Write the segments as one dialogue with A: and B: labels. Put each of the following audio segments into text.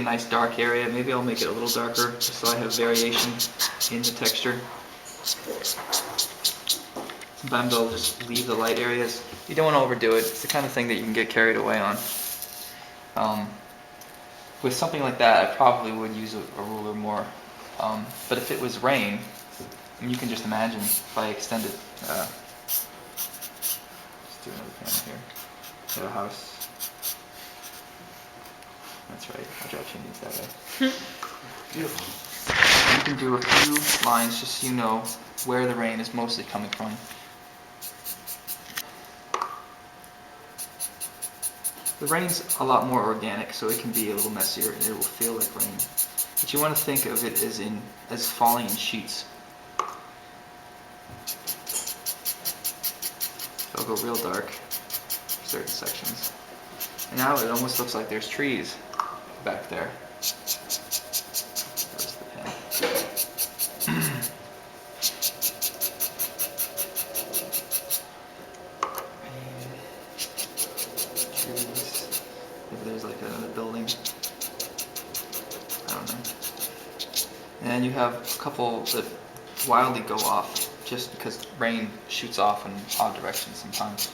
A: nice dark area. Maybe I'll make it a little darker just so I have variation in the texture. Sometimes I'll just leave the light areas. You don't want to overdo it. It's the kind of thing that you can get carried away on. With something like that, I probably would use a ruler more. But if it was rain, and you can just imagine if I extend it. Let's do another panel here. We have a house. That's right, I'll draw chimneys that way. Beautiful. You can do a few lines just so you know where the rain is mostly coming from. The rain's a lot more organic, so it can be a little messier and it will feel like rain. But you want to think of it as falling in sheets. So I'll go real dark for certain sections. And now it almost looks like there's trees back there. There's the pen. Trees. Maybe there's like another building. I don't know. And you have a couple that wildly go off just because rain shoots off in odd directions sometimes.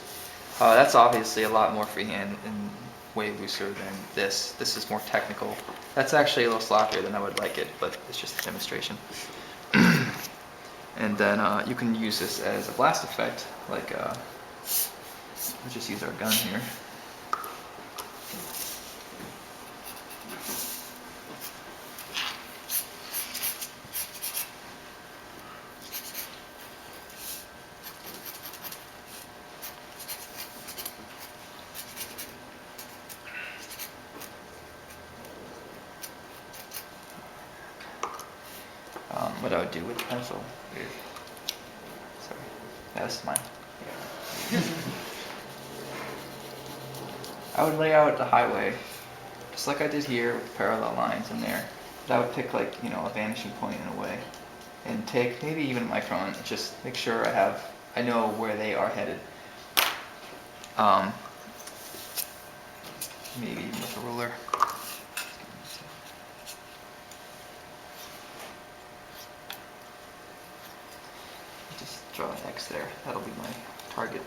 A: That's obviously a lot more freehand and way looser than this. This is more technical. That's actually a little sloppier than I would like it, but it's just a demonstration. And then you can use this as a blast effect, like let's just use our gun here. What I would do with the pencil. Sorry, that's mine. I would lay out the highway, just like I did here with parallel lines in there. But I would pick like, a vanishing point in a way, and take maybe even a micron, and just make sure I know where they are headed. Maybe even with a ruler. Draw an X there. That'll be my target.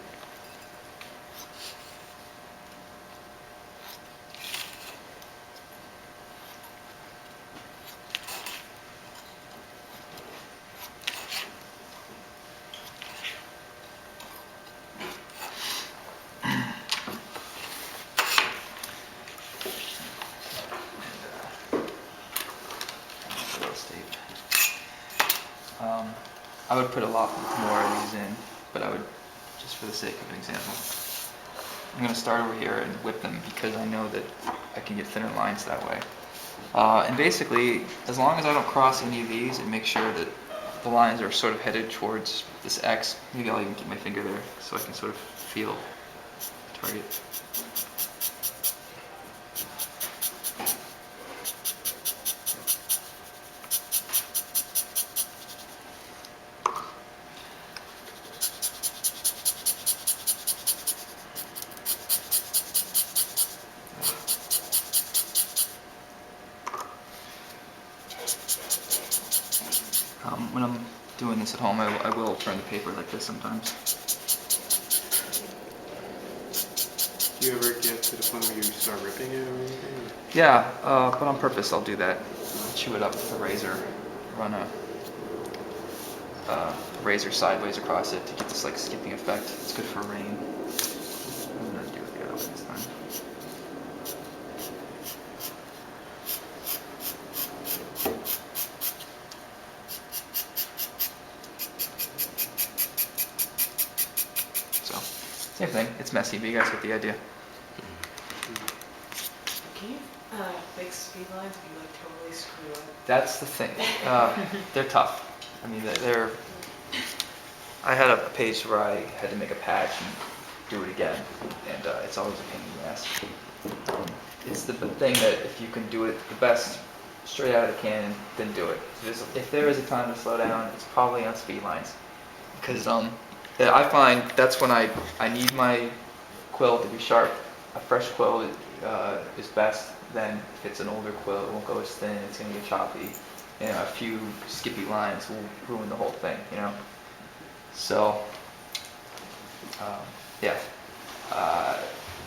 A: I would put a lot more of these in, but I would, just for the sake of an example, I'm going to start over here and whip them because I know that I can get thinner lines that way. And basically, as long as I don't cross any of these and make sure that the lines are sort of headed towards this X, maybe I'll even keep my finger there so I can sort of feel the target. When I'm doing this at home, I will turn the paper like this sometimes.
B: Do you ever get to the point where you start ripping it or anything?
A: Yeah, but on purpose I'll do that. Chew it up with a razor, run a razor sideways across it to get this like skipping effect. It's good for rain. I'm going to do it the other way this time. Same thing, it's messy, but you guys get the idea.
C: Can you make speed lines be like totally screw up?
A: That's the thing. They're tough. I mean, I had a page where I had to make a patch and do it again, and it's always a pain in the ass. It's the thing that if you can do it the best straight out of the cannon, then do it. If there is a time to slow down, it's probably on speed lines, because I find that's when I need my quill to be sharp. A fresh quill is best. then if it's an older quilt, it won't go as thin, it's gonna get choppy. And a few skippy lines will ruin the whole thing, you know? So, yeah.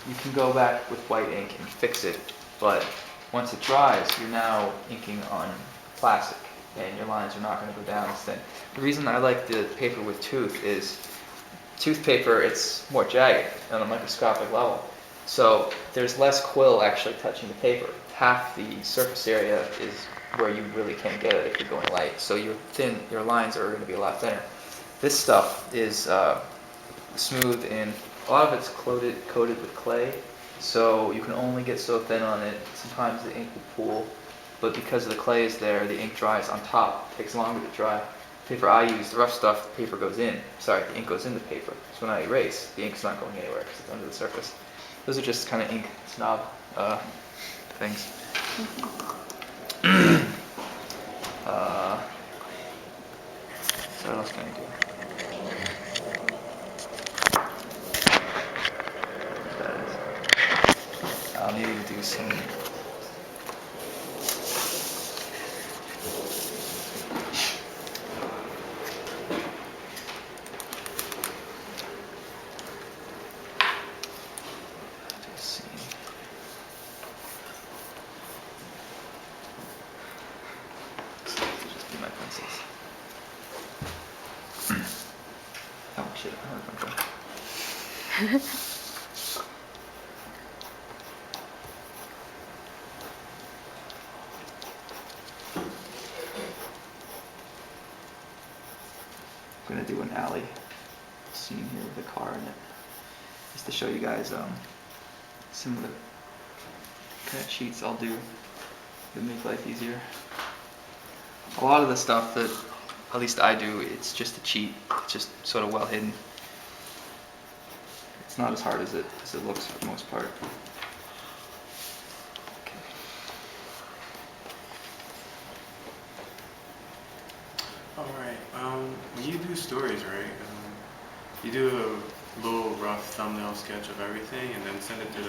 A: You can go back with white ink and fix it, but once it dries, you're now inking on plastic, and your lines are not gonna go down as thin. The reason I like the paper with tooth is, tooth paper, it's more jagged on a microscopic level. So there's less quill actually touching the paper. Half the surface area is where you really can't get it if you're going light. So your lines are going to be a lot thinner. This stuff is smooth, and a lot of it's coated with clay. So you can only get so thin on it. Sometimes the ink will pool, but because the clay is there, the ink dries on top. It takes longer to dry. The paper I use, the rough stuff, the paper goes in. Sorry, the ink goes in the paper. So when I erase, the ink's not going anywhere because it's under the surface. Those are just kind of ink snob things. So what else can I do? That is. I'll need to do some. Oh shit, I don't remember. I'm gonna do an alley scene here with a car in it, just to show you guys some of the kind of cheats I'll do that make life easier. A lot of the stuff that at least I do, it's just a cheat. It's just sort of well hidden. It's not as hard as it looks for the most part. Okay.
B: Alright, when you do stories, right, you do a little rough thumbnail sketch of everything and then send it to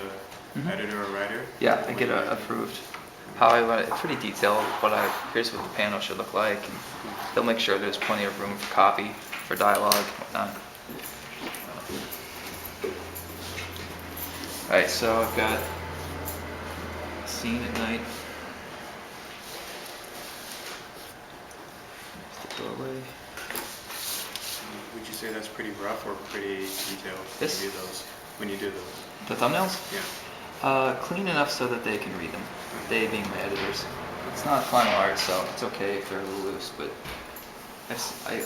B: the editor or writer?
A: Yeah, I get it approved. How I want it, pretty detailed. Here's what the panel should look like. And they'll make sure there's plenty of room for copy, for dialogue, whatnot. Alright, so I've got a scene at night. There's the doorway.
B: Would you say that's pretty rough or pretty detailed
A: This?
B: when you do those?
A: The thumbnails?
B: Yeah.
A: Clean enough so that they can read them. They being my editors. It's not final art, so it's okay if they're a little loose, but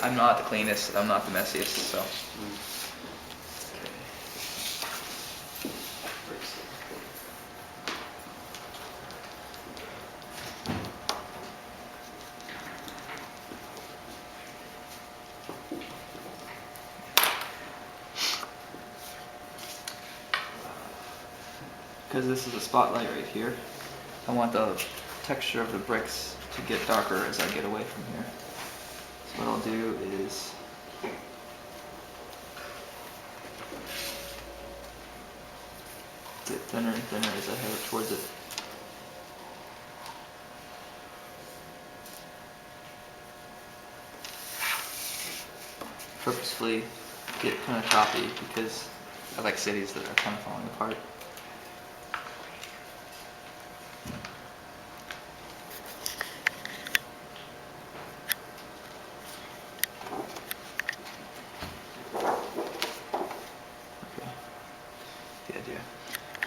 A: I'm not the cleanest, I'm not the messiest, so. Okay. Because this is a spotlight right here, I want the texture of the bricks to get darker as I get away from here. So what I'll do is get thinner and thinner as I head towards it. Purposefully get kind of choppy because I like cities that are kind of falling apart.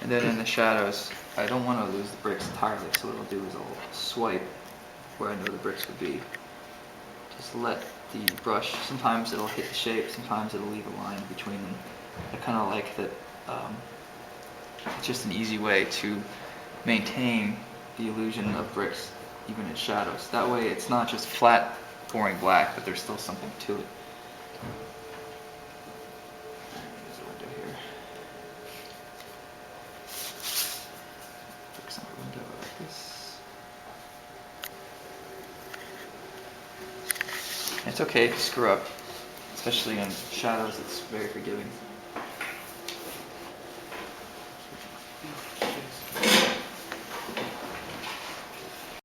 A: And then in the shadows, I don't want to lose the bricks entirely, so what I'll do is I'll swipe where I know the bricks would be. Just let the brush, sometimes it'll hit the shape, sometimes it'll leave a line between them. I kind of like that, it's just an easy way to maintain the illusion of bricks, even in shadows. That way it's not just flat, boring black, but there's still something to it. There's a window here. Fix on the window like this. And it's okay if you screw up, especially in shadows, it's very forgiving.